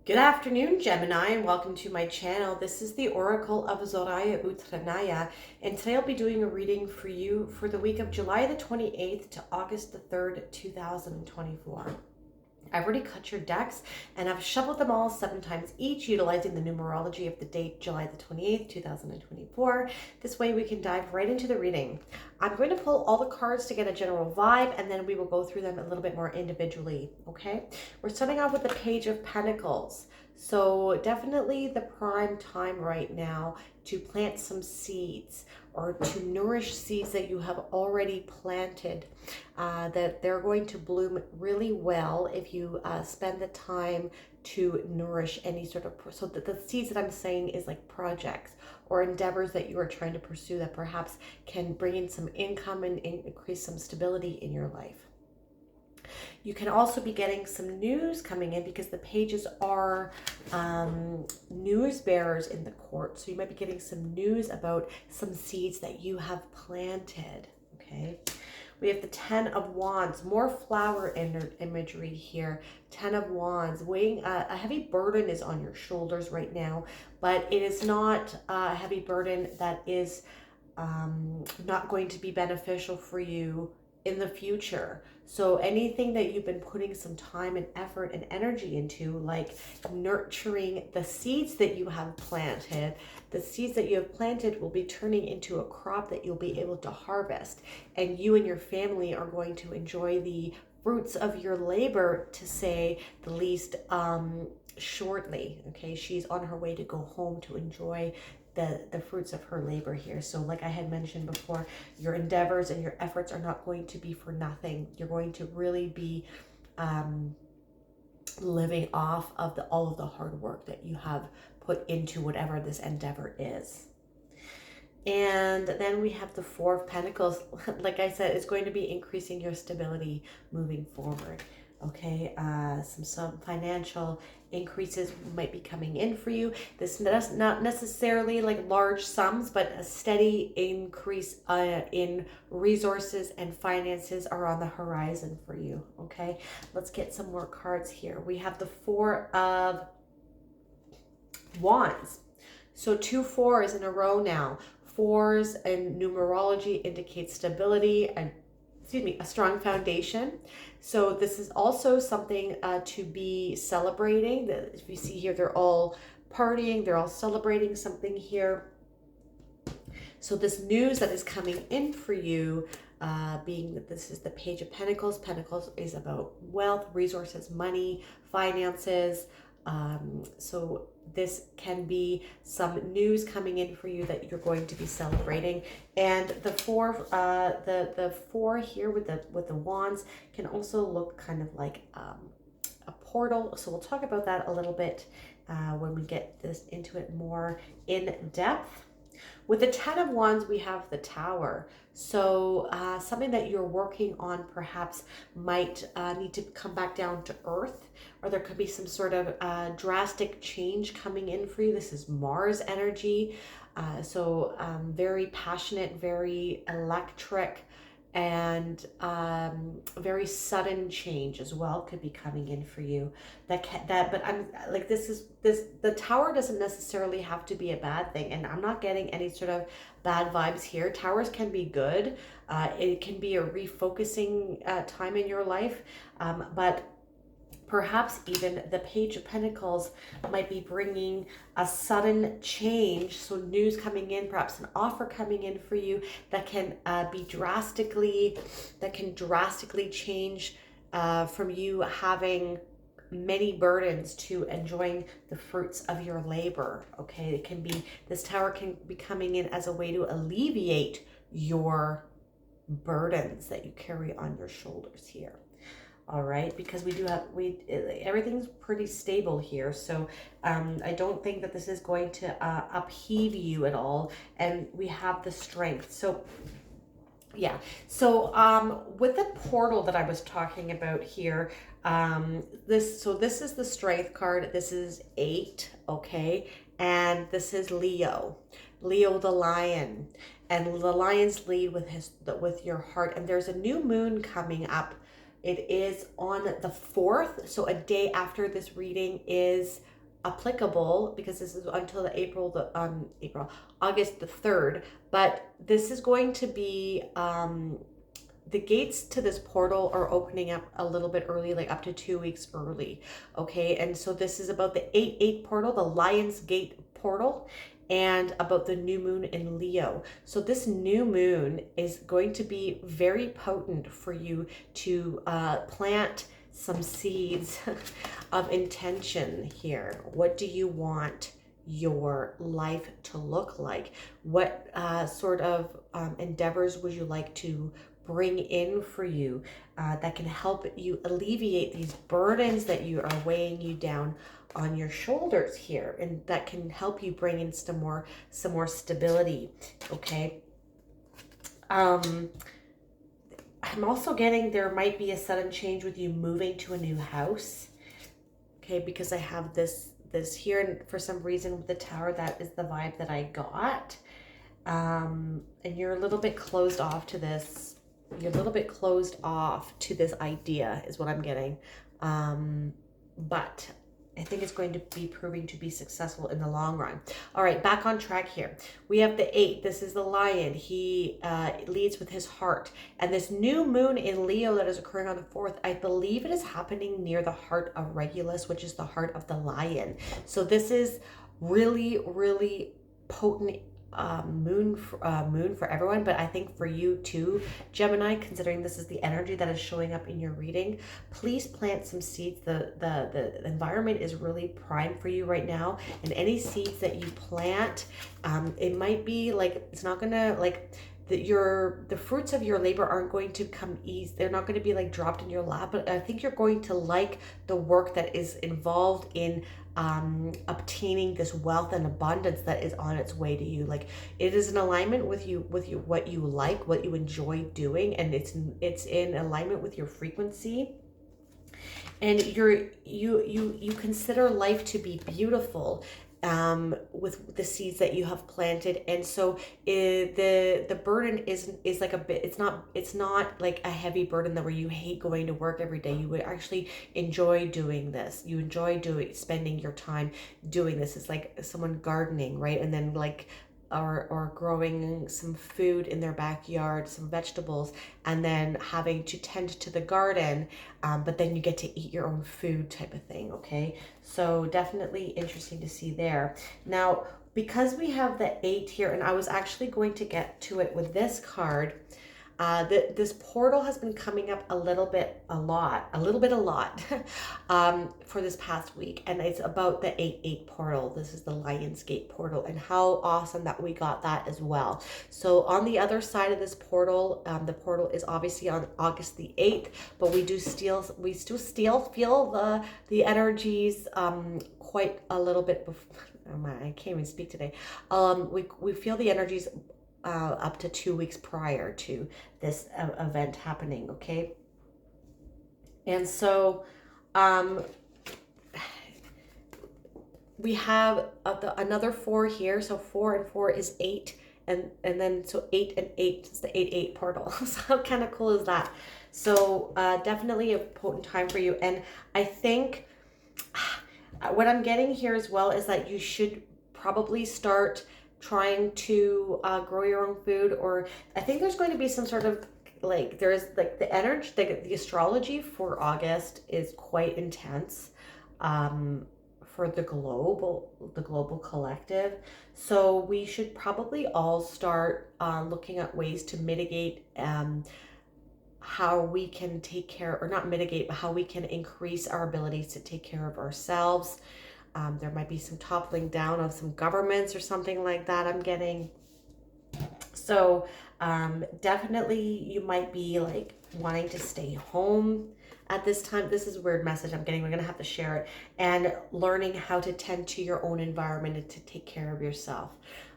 Good afternoon, Gemini, and welcome to my channel. This is the Oracle of Zoraya Utranaya, and today I'll be doing a reading for you for the week of July the 28th to August the 3rd, 2024. I've already cut your decks and I've shuffled them all 7 times each, utilizing the numerology of the date July the 28th, 2024. This way we can dive right into the reading. I'm going to pull all the cards to get a general vibe, and then we will go through them a little bit more individually, okay? We're starting off with the Page of Pentacles. So definitely the prime time right now to plant some seeds or to nourish seeds that you have already planted, that they're going to bloom really well if you spend the time to nourish any sort of, so that the seeds that I'm saying is like projects or endeavors that you are trying to pursue that perhaps can bring in some income and increase some stability in your life. You can also be getting some news coming in because the pages are news bearers in the court. So you might be getting some news about some seeds that you have planted, okay? We have the 10 of Wands, more flower imagery here. 10 of Wands, weighing a heavy burden is on your shoulders right now, but it is not a heavy burden that is not going to be beneficial for you in the future. So anything that you've been putting some time and effort and energy into, like nurturing the seeds that you have planted, the seeds that you have planted will be turning into a crop that you'll be able to harvest. And you and your family are going to enjoy the fruits of your labor, to say the least, shortly. Okay, she's on her way to go home to enjoy the fruits of her labor here. So like I had mentioned before, your endeavors and your efforts are not going to be for nothing. You're going to really be living off of all of the hard work that you have put into whatever this endeavor is. And then we have the 4 of Pentacles. Like I said, it's going to be increasing your stability moving forward. Okay, some financial increases might be coming in for you. This is not necessarily like large sums, but a steady increase in resources and finances are on the horizon for you. Okay, let's get some more cards here. We have the 4 of Wands. So 2 4s in a row now. 4s in numerology indicate stability and, a strong foundation. So this is also something to be celebrating. If you see here, they're all partying, they're all celebrating something here. So this news that is coming in for you, being that this is the Page of Pentacles. Pentacles is about wealth, resources, money, finances. So this can be some news coming in for you that you're going to be celebrating. And the 4, the 4 here with the wands can also look kind of like a portal. So we'll talk about that a little bit when we get this into it more in depth. With the 10 of Wands, we have the Tower. So something that you're working on perhaps might need to come back down to earth, or there could be some sort of drastic change coming in for you. This is Mars energy. So very passionate, very electric, and very sudden change as well could be coming in for you. But I'm like, the Tower doesn't necessarily have to be a bad thing, and I'm not getting any sort of bad vibes here. Towers can be good. It can be a refocusing time in your life, but perhaps even the Page of Pentacles might be bringing a sudden change. So news coming in, perhaps an offer coming in for you that can drastically change from you having many burdens to enjoying the fruits of your labor. Okay, it can be, this Tower can be coming in as a way to alleviate your burdens that you carry on your shoulders here. All right, because everything's pretty stable here. So I don't think that this is going to upheave you at all. And we have the Strength. So yeah, so with the portal that I was talking about here, this is the Strength card. This is 8, okay? And this is Leo the lion. And the lions lead with your heart. And there's a new moon coming up. It is on the 4th, so a day after this reading is applicable because this is until August the 3rd, but this is going to be the gates to this portal are opening up a little bit early, like up to 2 weeks early. Okay, and so this is about the 8/8 portal, the Lion's Gate portal, and about the new moon in Leo. So this new moon is going to be very potent for you to plant some seeds of intention here. What do you want your life to look like? What sort of endeavors would you like to bring in for you that can help you alleviate these burdens that you are weighing you down on your shoulders here, and that can help you bring in some more stability? Okay. I'm also getting there might be a sudden change with you moving to a new house. Okay, because I have this here, and for some reason with the tower, that is the vibe that I got. And you're a little bit closed off to this. You're a little bit closed off to this idea is what I'm getting. But I think it's going to be proving to be successful in the long run. All right, back on track here. We have the 8. This is the lion. He leads with his heart. And this new moon in Leo that is occurring on the 4th, I believe it is happening near the heart of Regulus, which is the heart of the lion. So this is really, really potent moon for everyone, but I think for you too, Gemini, considering this is the energy that is showing up in your reading, please plant some seeds. The environment is really prime for you right now, and any seeds that you plant, it might be like, it's not gonna like the fruits of your labor aren't going to come easy. They're not going to be like dropped in your lap, but I think you're going to like the work that is involved in obtaining this wealth and abundance that is on its way to you. Like, it is in alignment with you, what you like, what you enjoy doing, and it's in alignment with your frequency. And you consider life to be beautiful with the seeds that you have planted. And so the burden is like a bit, it's not like a heavy burden that where you hate going to work every day. You would actually enjoy doing this. You enjoy spending your time doing this. It's like someone gardening, right? And then like or growing some food in their backyard, some vegetables, and then having to tend to the garden, but then you get to eat your own food type of thing. Okay, so definitely interesting to see there. Now, because we have the 8 here, and I was actually going to get to it with this card, this portal has been coming up a lot for this past week, and it's about the 8/8 portal. This is the Lion's Gate portal, and how awesome that we got that as well. So on the other side of this portal, the portal is obviously on August the 8th, but we still feel the energies quite a little bit before. Oh my, I can't even speak today. We feel the energies up to 2 weeks prior to this event happening. Okay, and so we have another 4 here. So 4 and 4 is 8, and then so 8 and 8 is the 8/8 portal. So how kind of cool is that? So definitely a potent time for you. And I think what I'm getting here as well is that you should probably start trying to grow your own food, or I think there's going to be some sort of like, there's like the energy, the astrology for August is quite intense for the global collective. So we should probably all start looking at ways to mitigate how we can take care, or not mitigate, but how we can increase our abilities to take care of ourselves. There might be some toppling down of some governments or something like that I'm getting. So definitely you might be like wanting to stay home at this time. This is a weird message I'm getting. We're going to have to share it. And learning how to tend to your own environment and to take care of yourself.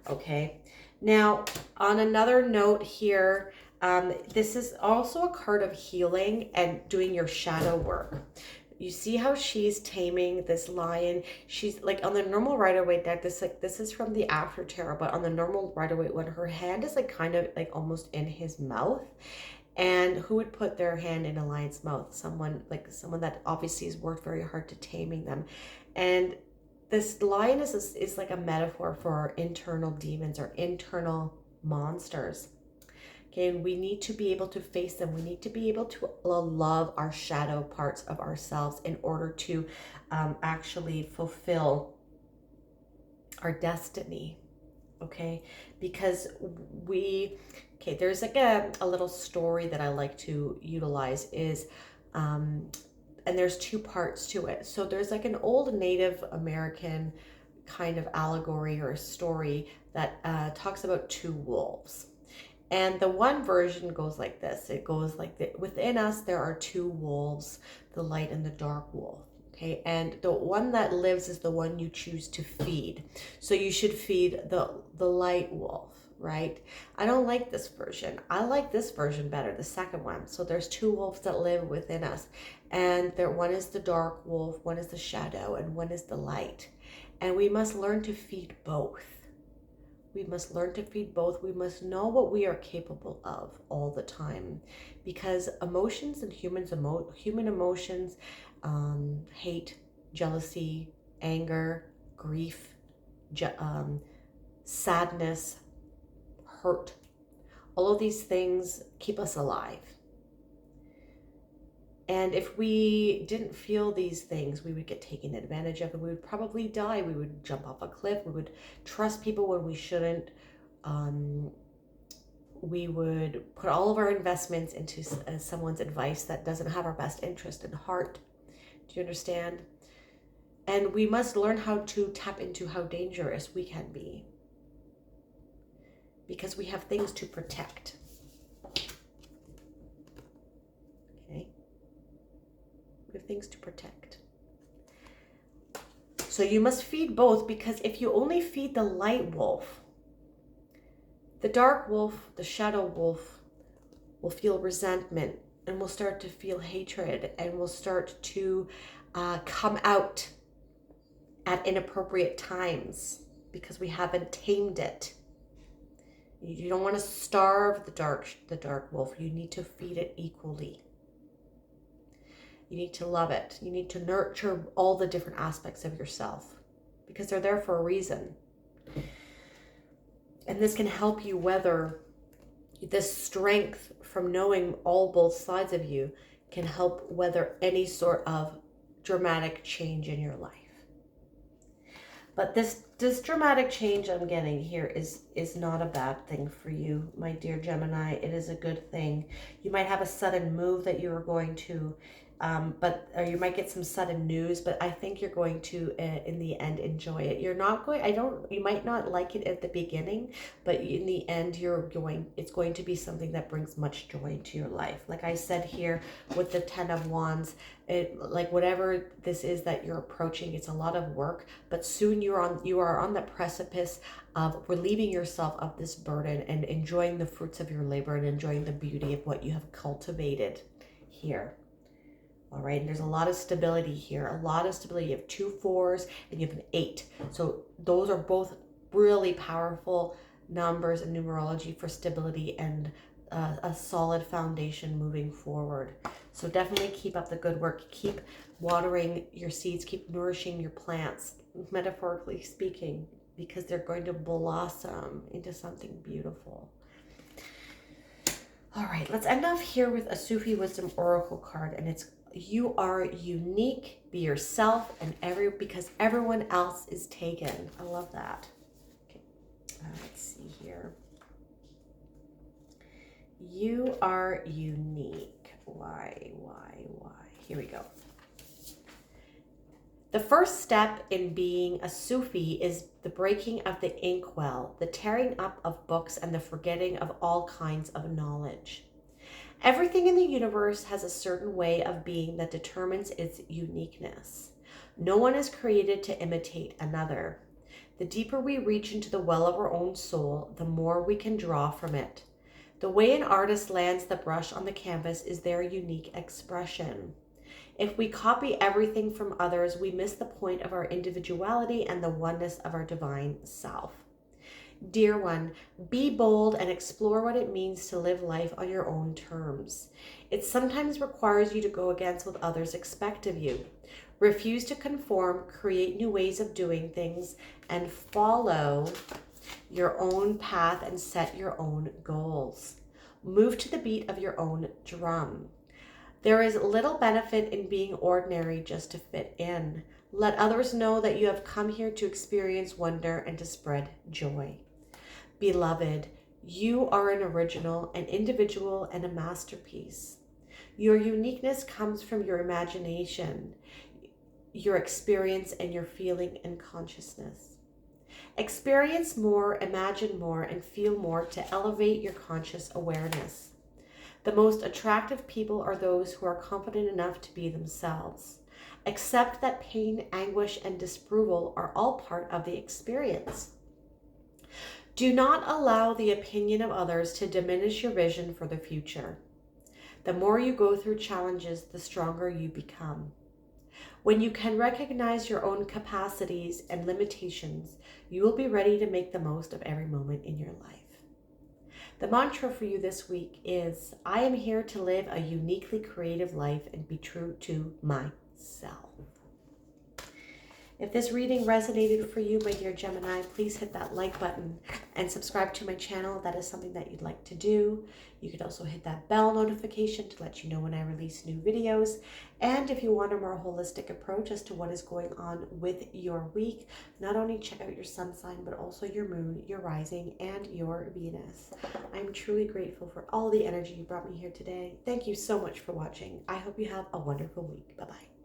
Okay. Now, on another note here, this is also a card of healing and doing your shadow work. You see how she's taming this lion. She's like on the normal Rider-Waite deck, this is from the After Tarot, but on the normal Rider-Waite one, her hand is like kind of like almost in his mouth. And who would put their hand in a lion's mouth? Someone that obviously has worked very hard to taming them. And this lion is like a metaphor for our internal demons, our internal monsters. Okay, and we need to be able to face them. We need to be able to love our shadow parts of ourselves in order to actually fulfill our destiny. Okay, because there's like a little story that I like to utilize is, and there's two parts to it. So there's like an old Native American kind of allegory or a story that talks about two wolves. And the one version goes like this. It goes like that: within us, there are two wolves, the light and the dark wolf. Okay, and the one that lives is the one you choose to feed. So you should feed the light wolf, right? I don't like this version. I like this version better, the second one. So there's two wolves that live within us, and one is the dark wolf, one is the shadow, and one is the light. And we must learn to feed both. We must learn to feed both. We must know what we are capable of all the time, because emotions and human emotions, hate, jealousy, anger, grief, sadness, hurt, all of these things keep us alive. And if we didn't feel these things, we would get taken advantage of, and we would probably die. We would jump off a cliff. We would trust people when we shouldn't. We would put all of our investments into someone's advice that doesn't have our best interest in heart. Do you understand? And we must learn how to tap into how dangerous we can be, because we have things to protect. Okay? We have things to protect. So you must feed both, because if you only feed the light wolf, the dark wolf, the shadow wolf, will feel resentment and will start to feel hatred and will start to come out at inappropriate times because we haven't tamed it. You don't want to starve the dark wolf. You need to feed it equally. You need to love it. You need to nurture all the different aspects of yourself, because they're there for a reason. And this can help you weather this strength from knowing both sides of you, can help weather any sort of dramatic change in your life. But this dramatic change I'm getting here is not a bad thing for you, my dear Gemini. It is a good thing. You might have a sudden move that you are going to, or you might get some sudden news, but I think you're going to, in the end, enjoy it. You might not like it at the beginning, but in the end, it's going to be something that brings much joy into your life. Like I said here with the 10 of Wands, like whatever this is that you're approaching, it's a lot of work, but soon you are on the precipice of relieving yourself of this burden and enjoying the fruits of your labor and enjoying the beauty of what you have cultivated here. All right, and there's a lot of stability here, a lot of stability. You have 2 4s and you have an 8. So those are both really powerful numbers in numerology for stability and a solid foundation moving forward. So definitely keep up the good work. Keep watering your seeds, keep nourishing your plants, metaphorically speaking, because they're going to blossom into something beautiful. All right, let's end off here with a Sufi Wisdom Oracle card, and it's: you are unique, be yourself, and because everyone else is taken. I love that. Okay, let's see here. You are unique. Why? Here we go. The first step in being a Sufi is the breaking of the inkwell, the tearing up of books, and the forgetting of all kinds of knowledge. Everything in the universe has a certain way of being that determines its uniqueness. No one is created to imitate another. The deeper we reach into the well of our own soul, the more we can draw from it. The way an artist lands the brush on the canvas is their unique expression. If we copy everything from others, we miss the point of our individuality and the oneness of our divine self. Dear one, be bold and explore what it means to live life on your own terms. It sometimes requires you to go against what others expect of you. Refuse to conform, create new ways of doing things, and follow your own path and set your own goals. Move to the beat of your own drum. There is little benefit in being ordinary just to fit in. Let others know that you have come here to experience wonder and to spread joy. Beloved, you are an original, an individual, and a masterpiece. Your uniqueness comes from your imagination, your experience, and your feeling and consciousness. Experience more, imagine more, and feel more to elevate your conscious awareness. The most attractive people are those who are confident enough to be themselves. Accept that pain, anguish, and disapproval are all part of the experience. Do not allow the opinion of others to diminish your vision for the future. The more you go through challenges, the stronger you become. When you can recognize your own capacities and limitations, you will be ready to make the most of every moment in your life. The mantra for you this week is, I am here to live a uniquely creative life and be true to myself. If this reading resonated for you, my dear Gemini, please hit that like button and subscribe to my channel. That is something that you'd like to do. You could also hit that bell notification to let you know when I release new videos. And if you want a more holistic approach as to what is going on with your week, not only check out your sun sign, but also your moon, your rising, and your Venus. I'm truly grateful for all the energy you brought me here today. Thank you so much for watching. I hope you have a wonderful week. Bye-bye.